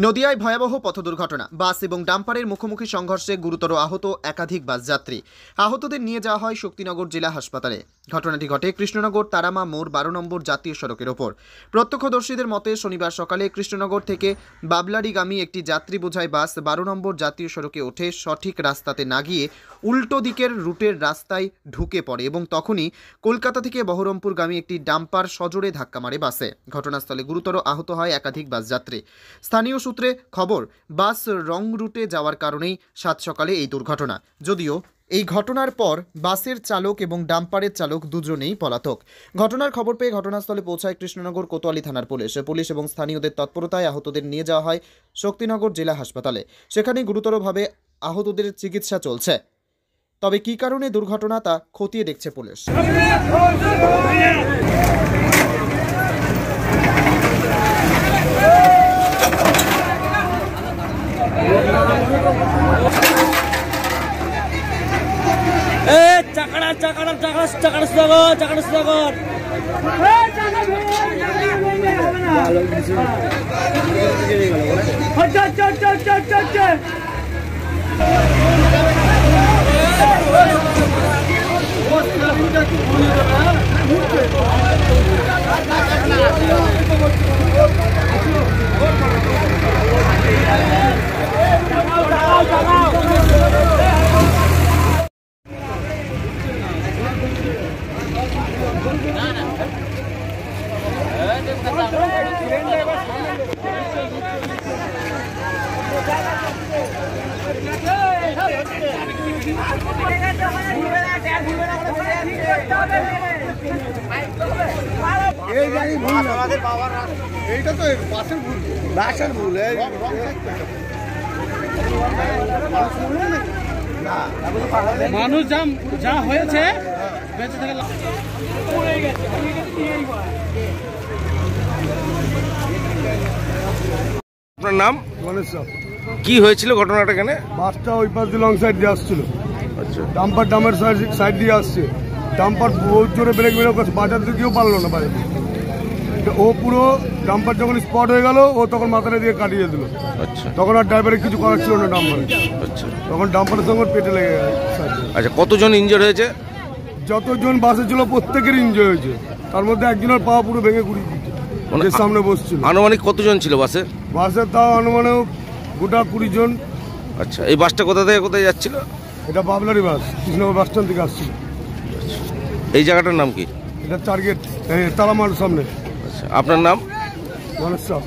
নদিয়ায় ভয়াবহ পথ দুর্ঘটনা। বাস এবং ডাম্পারের মুখোমুখি সংঘর্ষে গুরুতর আহত একাধিক বাস যাত্রী। আহতদের নিয়ে যাওয়া হয় শক্তিনগর জেলা হাসপাতালে। ঘটনাটি ঘটে কৃষ্ণনগর তারামা মোড় 12 নম্বর জাতীয় সড়কের ওপর। প্রত্যক্ষদর্শীদের মতে শনিবার সকালে কৃষ্ণনগর থেকে বাবলারিগামী একটি যাত্রী বোঝাই বাস 12 নম্বর জাতীয় সড়কে ওঠে সঠিক রাস্তাতে না গিয়ে উল্টো দিকের রুটের রাস্তায় ঢুকে পড়ে এবং তখনই কলকাতা থেকে বহরমপুরগামী একটি ডাম্পার সজোরে ধাক্কা মারে বাসে। ঘটনাস্থলে গুরুতর আহত হয় একাধিক বাস যাত্রী। স্থানীয় সূত্রে খবর, বাস রং রুটে যাওয়ার কারণেই সাত সকালে এই দুর্ঘটনা। যদিও এই ঘটনার পর বাসের চালক এবং ডাম্পারের চালক দুজনেই পলাতক। ঘটনার খবর পেয়ে ঘটনাস্থলে পৌঁছায় কৃষ্ণনগর কোতোয়ালি থানার পুলিশ এবং স্থানীয়দের তৎপরতায় আহতদের নিয়ে যাওয়া হয় শক্তিনগর জেলা হাসপাতালে। সেখানে গুরুতরভাবে আহতদের চিকিৎসা চলছে। তবে কী কারণে দুর্ঘটনা তা খতিয়ে দেখছে পুলিশ। মানুষ যা হয়েছে বেঁচে থেকে আপনার নাম? গণেশ সাহ। কি হয়েছিল ঘটনাটা? এখানে বাসটা ওই পাশ দিয়ে লং সাইড দিয়ে আসছিল। আচ্ছা, ডাম্পার ডামের সাইড দিয়ে আসছে। ডাম্পার বহুত জোরে ব্রেক মেরে বাজার দিকেও পারলো না বাইরে। ও পুরো ডাম্পার যখন স্পট হয়ে গেল, ও তখন মাথাটা দিয়ে কাটিয়ে দিল। আচ্ছা, তখন আর ড্রাইভারের কিছু করার ছিল না ডাম্পারে। আচ্ছা, তখন ডাম্পারের সঙ্গে পেটে লেগে গেছে। আচ্ছা, কতজন ইনজোর হয়েছে? যতজন বাসে ছিল প্রত্যেকের ইনজয় হয়েছে। তার মধ্যে একজনের পা পুরো ভেঙে গুড়িয়ে দিচ্ছে, যে সামনে বসছিল। আনুমানিক কতজন ছিল বাসে? বাসে তাও অনুমানে গোটা 20 জন। আচ্ছা, এই বাসটা কোথা থেকে কোথায় যাচ্ছিল? এটা বাবলারি বাস, কৃষ্ণনগর বাস স্ট্যান্ড থেকে আসছিল। এই জায়গাটার নাম কি? এটা টার্গেট তারামার সামনে। আচ্ছা, আপনার নাম? গণেশ সাহ।